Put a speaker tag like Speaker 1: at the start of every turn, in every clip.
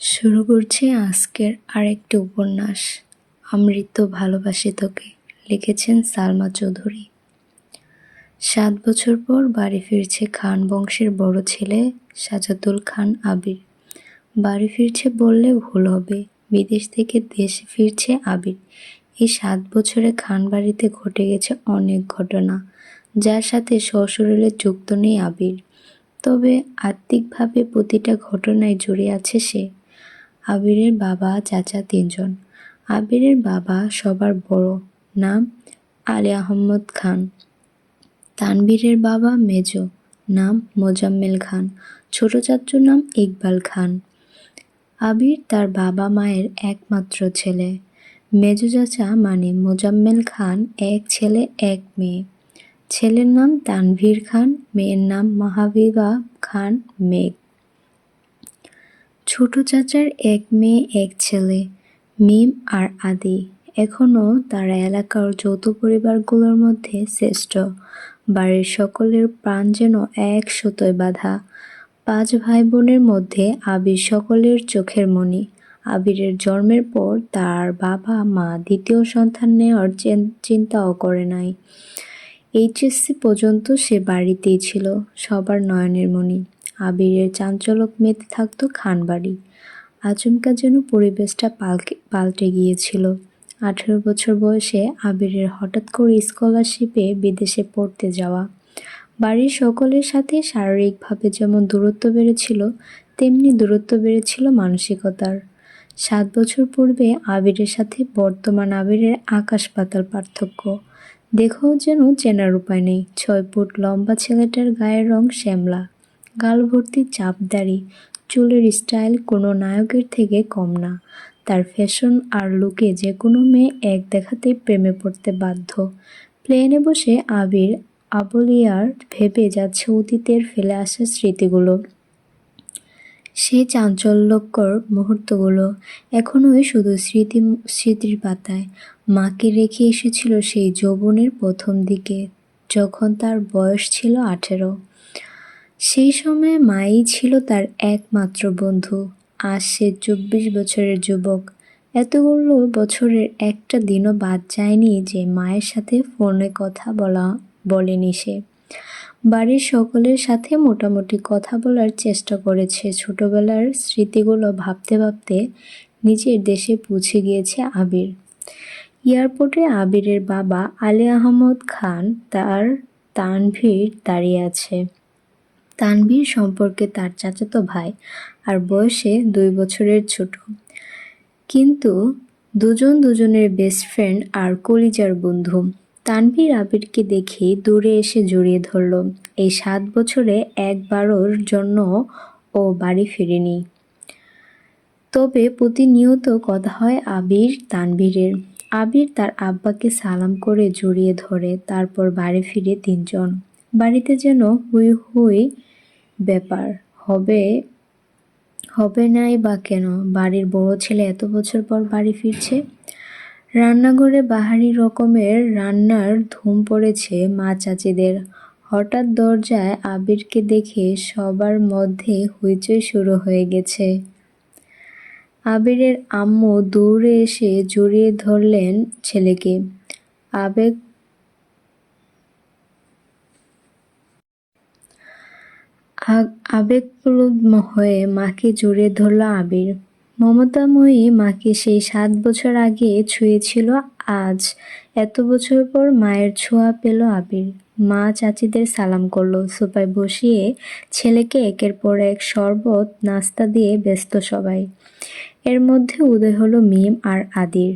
Speaker 1: শুরু করছি আজকের আরেকটি উপন্যাস, আমৃত্য ভালোবাসি তোকে। লিখেছেন সালমা চৌধুরী। 7 বছর পর বাড়ি ফিরছে খান বংশের বড় ছেলে সাজাদুল খান আবির। বাড়ি ফিরছে বললে ভুল হবে, বিদেশ থেকে দেশে ফিরছে আবির। এই 7 বছরে খান বাড়িতে ঘটে গেছে অনেক ঘটনা, যার সাথে সশরীরে যুক্ত নেই আবির, তবে আত্মিকভাবে প্রতিটা ঘটনায় জড়িয়ে আছে সে। আবিরের বাবা চাচা 3 জন। আবিরের বাবা সবার বড়, নাম আলী আহমদ খান। তানভীরের বাবা মেজ, নাম মোজাম্মেল খান। ছোট চাচুর নাম ইকবাল খান। আবির তার বাবা মায়ের একমাত্র ছেলে। মেজ চাচা মানে মোজাম্মেল খান এক ছেলে এক মেয়ে। ছেলের নাম তানভীর খান, মেয়ের নাম মাহাবিবা খান মেঘ। ছোট চাচার এক মেয়ে এক ছেলে, মিম আর আদি। এখনও তারা এলাকার যৌথ পরিবারগুলোর মধ্যে শ্রেষ্ঠ। বাড়ির সকলের প্রাণ যেন এক সুতোয় বাঁধা। 5 ভাই বোনের মধ্যে আবির সকলের চোখের মণি। আবিরের জন্মের পর তার বাবা মা দ্বিতীয় সন্তান নেওয়ার চিন্তাও করে নাই। এইচএসসি পর্যন্ত সে বাড়িতেই ছিল, সবার নয়নের মণি। আবিরের চাঞ্চল্যক মেতে থাকতো খানবাড়ি। আচমকা যেন পরিবেশটা পাল্টে গিয়েছিল। 18 বছর বয়সে আবিরের হঠাৎ করে স্কলারশিপে বিদেশে পড়তে যাওয়া। বাড়ির সকলের সাথে শারীরিকভাবে যেমন দূরত্ব বেড়েছিল, তেমনি দূরত্ব বেড়েছিল মানসিকতার। 7 বছর পূর্বে আবিরের সাথে বর্তমান আবিরের আকাশ পাতাল পার্থক্য। দেখেও যেন চেনার উপায় নেই। 6 ফুট লম্বা ছেলেটার গায়ের রং শ্যামলা, গাল ভর্তি চাপ দাড়ি, চুলের স্টাইল কোনো নায়কের থেকে কম না। তার ফ্যাশন আর লুকে যে কোনো মেয়ে এক দেখাতেই প্রেমে পড়তে বাধ্য। প্লেনে বসে আবির আবুলিয়ার ভেবে যাচ্ছে অতীতের ফেলে আসা স্মৃতিগুলো, সেই চাঞ্চল্যকর মুহূর্তগুলো এখনোই শুধু স্মৃতির পাতায়। মাকে রেখে এসেছিল সেই যৌবনের প্রথম দিকে, যখন তার বয়স ছিল 18। সেই সময়ে মাই ছিল তার একমাত্র বন্ধু। আজ সে 24 বছরের যুবক। এতগুলো বছরের একটা দিনও বাদ যায়নি যে মায়ের সাথে ফোনে কথা বলেনি সে। বাড়ির সকলের সাথে মোটামুটি কথা বলার চেষ্টা করেছে। ছোটবেলার স্মৃতিগুলো ভাবতে ভাবতে নিজের দেশে পৌঁছে গিয়েছে আবির। এয়ারপোর্টে আবিরের বাবা আলী আহমদ খান তার তানভীর দাঁড়িয়ে আছে। তানভীর সম্পর্কে তার চাচাতো ভাই আর বয়সে 2 বছরের ছোট, কিন্তু দুজনের বেস্ট ফ্রেন্ড আর কলিজার বন্ধু। তানভীর আবিরকে দেখে দূরে এসে জড়িয়ে ধরল। এই 7 বছরে একবারের জন্য ও বাড়ি ফেরেনি, তবে প্রতিনিয়ত কথা হয় আবির তানভীরের। আবির তার আব্বাকে সালাম করে জড়িয়ে ধরে, তারপর বাড়ি ফিরে 3 জন। বাড়িতে যেন হুই হুই ব্যাপার। হবে নাই বা কেন? বাড়ির বড় ছেলে এত বছর পর বাড়ি ফিরছে। রান্নাঘরে বাহারি রকমের রান্নার ধুম পড়েছে মা চাচিদের। হঠাৎ দরজায় আবিরকে দেখে সবার মধ্যে হইচই শুরু হয়ে গেছে। আবিরের আম্মু দৌড়ে এসে জড়িয়ে ধরলেন ছেলেকে। আবেগপ্রবণ হয়ে মাকে জড়িয়ে ধরল আবির। মমতাময়ী মাকে সেই 7 বছর আগে ছুঁয়েছিল, আজ এত বছর পর মায়ের ছোঁয়া পেল আবির। মা চাচিদের সালাম করলো, সোফায় বসিয়ে ছেলেকে একের পর এক শরবত নাস্তা দিয়ে ব্যস্ত সবাই। এর মধ্যে উদয় হলো মিম আর আদির।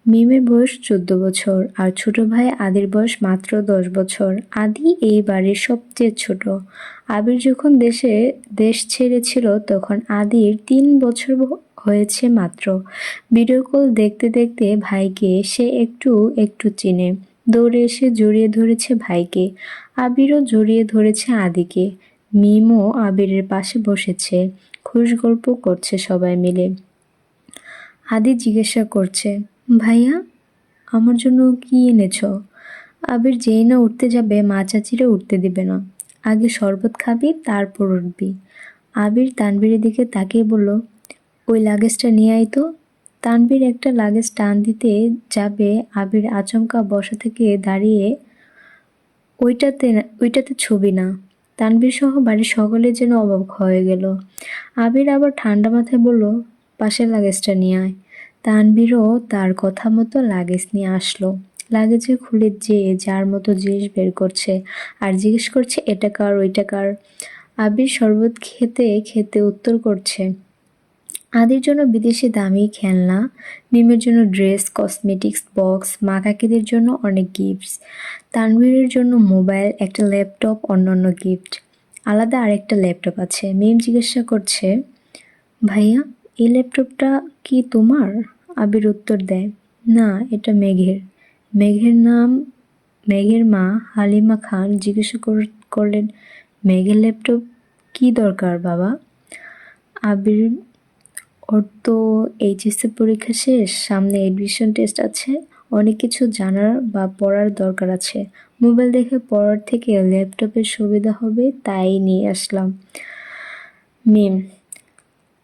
Speaker 1: মিমের বয়স 14 বছর আর ছোট ভাই আদির বয়স মাত্র 10 বছর। আদি এই বাড়ির সবচেয়ে ছোট। আবির যখন দেশ ছেড়েছিল তখন আদির 3 বছর হয়েছে মাত্র। ভিডিও কল দেখতে দেখতে ভাইকে সে একটু একটু চিনে। দৌড়ে এসে জড়িয়ে ধরেছে ভাইকে। আবিরও জড়িয়ে ধরেছে আদিকে। মিমও আবিরের পাশে বসেছে, খুশ গল্প করছে সবাই মিলে। আদি জিজ্ঞাসা করছে, ভাইয়া আমার জন্য কি এনেছ? আবির যেই না উঠতে যাবে মা চাচিরে উঠতে দিবে না। আগে শরবত খাবি তারপর উঠবি। আবির তানভীরের দিকে তাকিয়ে বলল, ওই লাগেজটা নিয়ে আয় তো। তানভীর একটা লাগেজ টান দিতে যাবে, আবির আচমকা বসা থেকে দাঁড়িয়ে, ওইটাতে ছবি না। তানভীর সহ বাড়ির সকলে যেন অবাক হয়ে গেল। আবির আবার ঠান্ডা মাথায় বলল, পাশের লাগেজটা নিয়ে আয়। তানভীরও তার কথা মতো লাগেজ নিয়ে আসলো। লাগেজে খুলে যে যার মতো জিনিস বের করছে আর জিজ্ঞেস করছে এটা কার ওইটা কার। আবির শরবত খেতে খেতে উত্তর করছে, আদির জন্য বিদেশি দামি খেলনা, মিমের জন্য ড্রেস, কসমেটিক্স বক্স, মা কাকিদের জন্য অনেক গিফটস, তানভীরের জন্য মোবাইল, একটা ল্যাপটপ, অন্যান্য গিফট। আলাদা আরেকটা ল্যাপটপ আছে। মিম জিজ্ঞাসা করছে, ভাইয়া এই ল্যাপটপটা কি তোমার? আবির উত্তর দেয়, না এটা মেঘের। মেঘের নাম মেঘের মা হালিমা খান জিজ্ঞাসা করলেন, মেঘের ল্যাপটপ কি দরকার বাবা? আবির, ওর তো এইচএসসি পরীক্ষা শেষ, সামনে এডমিশন টেস্ট আছে, অনেক কিছু জানার বা পড়ার দরকার আছে। মোবাইল দেখে পড়ার থেকে ল্যাপটপের সুবিধা হবে, তাই নিয়ে আসলাম। মিম,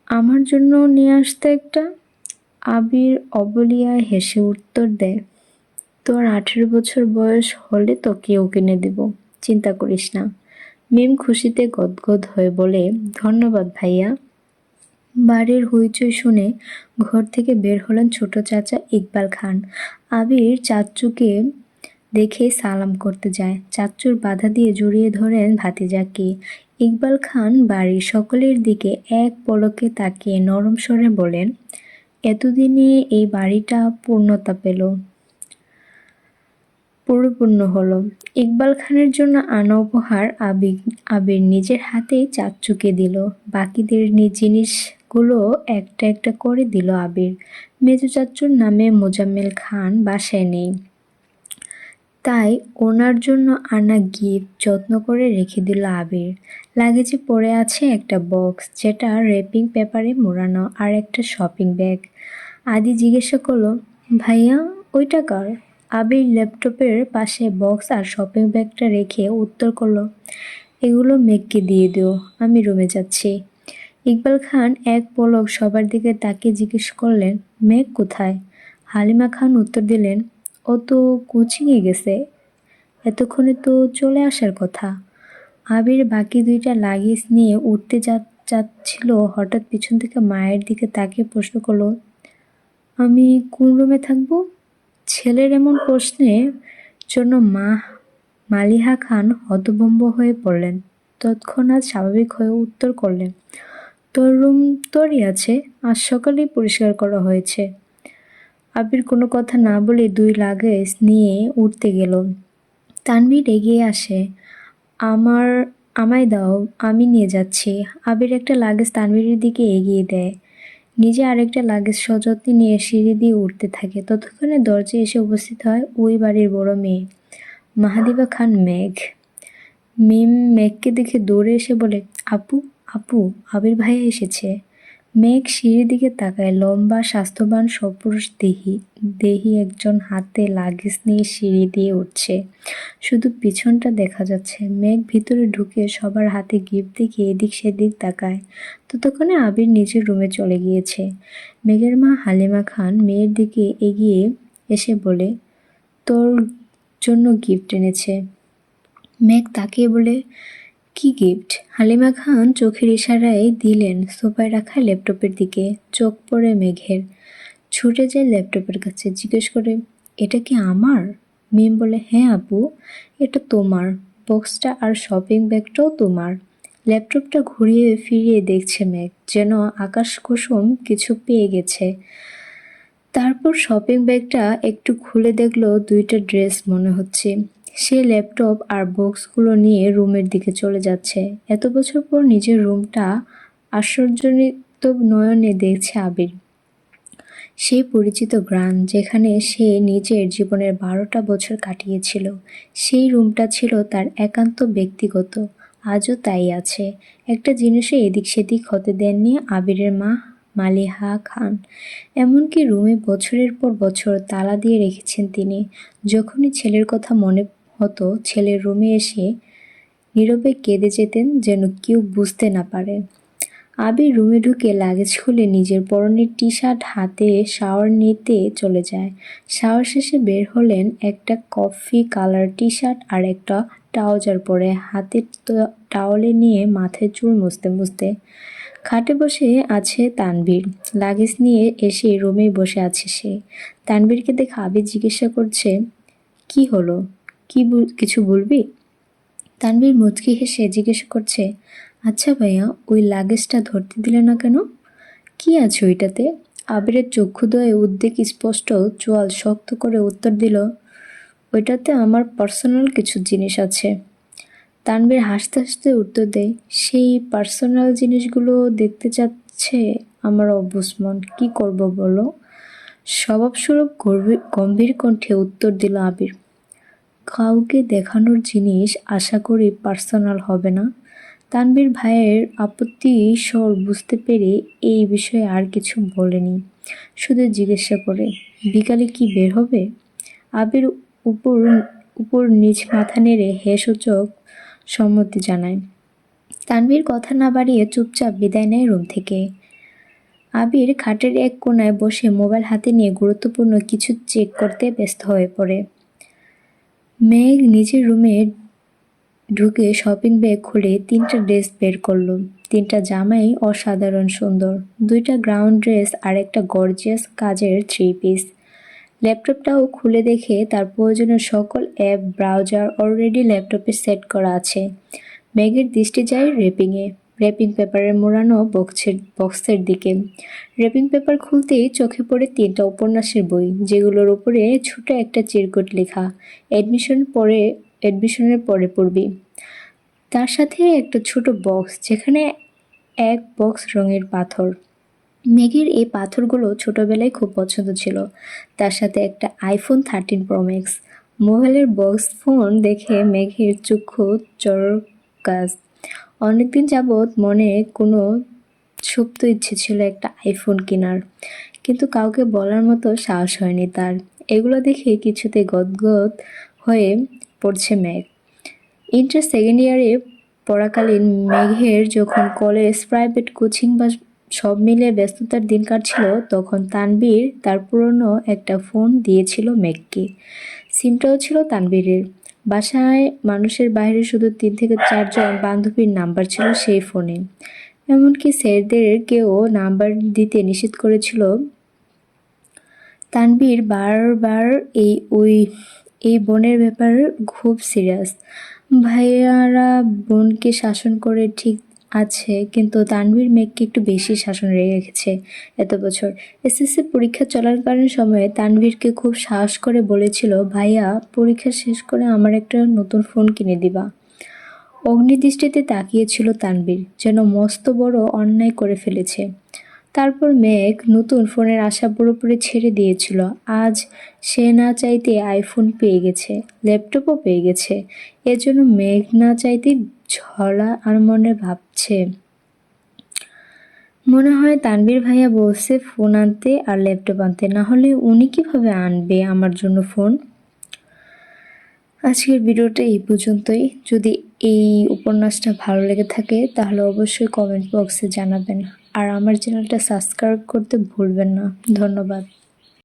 Speaker 1: আমার জন্য নিয়ে আসতে একটা। আবির অবলিয়ায় হেসে উত্তর দেয়, তোর 18 বছর বয়স হলে তো কেউ কিনে দেব, চিন্তা করিস না। মিম খুশিতে গদগদ হয়ে বলে, ধন্যবাদ ভাইয়া। বাড়ির হইচই শুনে ঘর থেকে বের হলেন ছোট চাচা ইকবাল খান। আবির চাচ্চুকে দেখে সালাম করতে যায়, চাচ্চুর বাধা দিয়ে জড়িয়ে ধরেন ভাতিজাকে। ইকবাল খান বাড়ির সকলের দিকে এক পলকে তাকিয়ে নরম স্বরে বলেন, এতদিনে এই বাড়িটা পরিপূর্ণ হলো। ইকবাল খানের জন্য আনা উপহার আবির নিজের হাতেই চাচ্চুকে দিল। বাকিদের জিনিসগুলো একটা একটা করে দিল আবির। মেজো চাচ্চুর নামে মোজাম্মেল খান বাসায় নেই, তাই ওনার জন্য আনা গিফট যত্ন করে রেখে দিল আবির। লাগেজে পড়ে আছে একটা বক্স, যেটা র্যাপিং পেপারে মোড়ানো, আর একটা শপিং ব্যাগ। আদি জিজ্ঞাসা করলো, ভাইয়া ওইটা কার? আবির ল্যাপটপের পাশে বক্স আর শপিং ব্যাগটা রেখে উত্তর করলো, এগুলো মেঘকে দিয়ে দিও, আমি রুমে যাচ্ছি। ইকবাল খান এক পলক সবার দিকে তাকিয়ে জিজ্ঞেস করলেন, মেঘ কোথায়? হালিমা খান উত্তর দিলেন, ও তো কোচিংয়ে গেছে, এতক্ষণে তো চলে আসার কথা। আবির বাকি দুইটা লাগেজ নিয়ে উঠতে যাচ্ছিল, হঠাৎ পিছন থেকে মায়ের দিকে তাকিয়ে প্রশ্ন করলো, আমি কোন রুমে থাকবো? ছেলের এমন প্রশ্নের জন্য মালিহা খান হতভম্ব হয়ে পড়লেন। তৎক্ষণাৎ স্বাভাবিক হয়ে উত্তর করলেন, তোর রুম তোরই আছে, আজ সকালেই পরিষ্কার করা হয়েছে। আবির কোনো কথা না বলে দুই লাগেজ নিয়ে উঠতে গেল। তানভীর এগিয়ে আসে, আমায় দাও, আমি নিয়ে যাচ্ছি। আবির একটা লাগেজ তানভীরের দিকে এগিয়ে দেয়, নিজে আরেকটা লাগেজ সযত্নে নিয়ে সিঁড়ি দিয়ে উঠতে থাকে। ততক্ষণে দরজায় এসে উপস্থিত হয় ওই বাড়ির বড় মেয়ে মাহাদিবা খান মেঘ। মিম মেঘকে দেখে দৌড়ে এসে বলে, আপু আপু, আবির ভাইয়া এসেছে। মেঘ সিঁড়ির দিকে তাকায়, লম্বা স্বাস্থ্যবান সপুরুষ দেহি একজন হাতে লাগেজ নিয়ে সিঁড়ি দিয়ে উঠছে, শুধু পিছনটা দেখা যাচ্ছে। মেঘ ভিতরে ঢুকে সবার হাতে গিফট দেখে এদিক সেদিক তাকায়। ততক্ষণে আবির নিজের রুমে চলে গিয়েছে। মেঘের মা হালিমা খান মেয়ের দিকে এগিয়ে এসে বলে, তোর জন্য গিফট এনেছে। মেঘ তাকিয়ে বলে, কি গিফট? হালিমা খান চোখের ইশারায় দিলেন সোফায় রাখা ল্যাপটপের দিকে। চোখ পড়ে মেঘের, ছুটে যায় ল্যাপটপের কাছে, জিজ্ঞেস করে, এটা কি আমার? মিম বলে, হ্যাঁ আপু, এটা তোমার, বক্সটা আর শপিং ব্যাগটাও তোমার। ল্যাপটপটা ঘুরিয়ে ফিরিয়ে দেখছে মেঘ, যেন আকাশ কুসুম কিছু পেয়ে গেছে। তারপর শপিং ব্যাগটা একটু খুলে দেখলো দুইটা ড্রেস মনে হচ্ছে। সে ল্যাপটপ আর বক্সগুলো নিয়ে রুমের দিকে চলে যাচ্ছে। এত বছর পর নিজের রুমটা আশ্চর্যজনিত নয়নে দেখছে আবির। সেই পরিচিত গ্রাম, যেখানে সে নিজের জীবনের 12টা বছর কাটিয়েছিল, সেই রুমটা ছিল তার একান্ত ব্যক্তিগত, আজও তাই আছে। একটা জিনিসও এদিক সেদিক হতে দেননি আবিরের মা মালিহা খান। এমনকি রুমে বছরের পর বছর তালা দিয়ে রেখেছেন তিনি। যখনই ছেলের কথা মনে হতো, ছেলের রুমে এসে নীরবে কেঁদে যেতেন, যেন কেউ বুঝতে না পারে। আবির রুমে ঢুকে লাগেজ খুলে নিজের পরনের টি শার্ট হাতে শাওয়ার নিতে চলে যায়। শাওয়ার শেষে বের হলেন একটা কফি কালার টি শার্ট আর একটা ট্রাউজার পরে হাতে টাওয়ালে নিয়ে মাথায় চুল মুছতে মুছতে। খাটে বসে আছে তানভীর। লাগেজ নিয়ে এসে রুমেই বসে আছে সে। তানভীরকে দেখে আবির জিজ্ঞাসা করছে, কি হলো? কিছু বলবি? তানভীর মুচকি হেসে জিজ্ঞাসা করছে, আচ্ছা ভাইয়া, ওই লাগেজটা ধরতে দিলে না কেন? কি আছে ওইটাতে? আবিরের চক্ষুদ্বয়ে উদ্বেগ স্পষ্ট, চোয়াল শক্ত করে উত্তর দিল, ওইটাতে আমার পার্সোনাল কিছু জিনিস আছে। তানভীর হাসতে হাসতে উত্তর দেয়, সেই পার্সোনাল জিনিসগুলো দেখতে চাচ্ছে আমার অবুঝ মন, কি করব বলো? স্বভাবস্বরূপ গম্ভীর কণ্ঠে উত্তর দিল আবির, কাউকে দেখানোর জিনিস আশা করি পার্সোনাল হবে না। তানভীর ভাইয়ের আপত্তি স্বর বুঝতে পেরে এই বিষয়ে আর কিছু বলেনি, শুধু জিজ্ঞাসা করে, বিকালে কি বের হবে? আবির উপর উপর নিচ মাথা নেড়ে সূচক সম্মতি জানায়। তানভীর কথা না বাড়িয়ে চুপচাপ বিদায় নেয় রুম থেকে। আবির খাটের এক কোণায় বসে মোবাইল হাতে নিয়ে গুরুত্বপূর্ণ কিছু চেক করতে ব্যস্ত হয়ে পড়ে। মেঘ নিজের রুমে ঢুকে শপিং ব্যাগ খুলে 3টা ড্রেস বের করলো। 3টা জামাই অসাধারণ সুন্দর, 2টা গ্রাউন্ড ড্রেস আর একটা গর্জিয়াস কাজের 3 পিস। ল্যাপটপটাও খুলে দেখে তার প্রয়োজনীয় সকল অ্যাপ ব্রাউজার অলরেডি ল্যাপটপে সেট করা আছে। মেঘের দৃষ্টি যায় র্যাপিং পেপারের মোড়ানো বক্সের দিকে। র্যাপিং পেপার খুলতেই চোখে পড়ে 3টা উপন্যাসের বই, যেগুলোর উপরে ছোট একটা চিরকুট লেখা, অ্যাডমিশনের পরে পড়বি। তার সাথে একটা ছোট বক্স, যেখানে এক বক্স রঙের পাথর। মেঘের এই পাথরগুলো ছোটবেলায় খুব পছন্দ ছিল। তার সাথে একটা আইফোন 13 প্রো ম্যাক্স। মোবাইলের বক্স ফোন দেখে মেঘের চক্ষু চরকাজ। অনেকদিন যাবৎ মনে কোনো সুপ্ত ইচ্ছে ছিল একটা আইফোন কেনার, কিন্তু কাউকে বলার মতো সাহস হয়নি তার। এগুলো দেখে কিছুতে গদগদ হয়ে পড়ছে মেঘ। ইন্টার সেকেন্ড ইয়ারে পড়াকালীন মেঘের যখন কলেজ, প্রাইভেট কোচিং বা সব মিলিয়ে ব্যস্ততার দিন কাটছিল, তখন তানভীর তার পুরনো একটা ফোন দিয়েছিল মেঘকে। সিমটাও ছিল তানভীরের। বাসায় মানুষের বাইরে শুধু 3 থেকে 4 জন বান্ধবীর নাম্বার ছিল সেই ফোনে। এমনকি স্যারদেরকেও নাম্বার দিতে নিষেধ করেছিল। তানভীর বারবার এই বোনের ব্যাপার খুব সিরিয়াস। ভাইয়ারা বোনকে শাসন করে ঠিক আছে, কিন্তু তানভীর মেঘকে একটু বেশি শাসন রেখেছে এত বছর। এসএসসি পরীক্ষা চলাকালীন সময়ে তানভীরকে খুব সাহস করে বলেছিল, ভাইয়া পরীক্ষা শেষ করে আমার একটা নতুন ফোন কিনে দিবা। অগ্নিদৃষ্টিতে তাকিয়েছিল তানভীর, যেন মস্ত বড় অন্যায় করে ফেলেছে। তারপর মেঘ নতুন ফোনের আশা পুরোপুরি ছেড়ে দিয়েছিল। আজ সে না চাইতে আইফোন পেয়ে গেছে, ল্যাপটপও পেয়ে গেছে। এজন্য মেঘ না চাইতে ঝলা আর মনে ভাবছে, মনে হয় তানভীর ভাইয়া বলছে ফোন আনতে আর ল্যাপটপ আনতে, না হলে উনি কিভাবে আনবে আমার জন্য ফোন। আজকের ভিডিওটা এই পর্যন্তই। যদি এই উপন্যাসটা ভালো লেগে থাকে তাহলে অবশ্যই কমেন্ট বক্সে জানাবেন, আর আমার চ্যানেলটা সাবস্ক্রাইব করতে ভুলবেন না। ধন্যবাদ।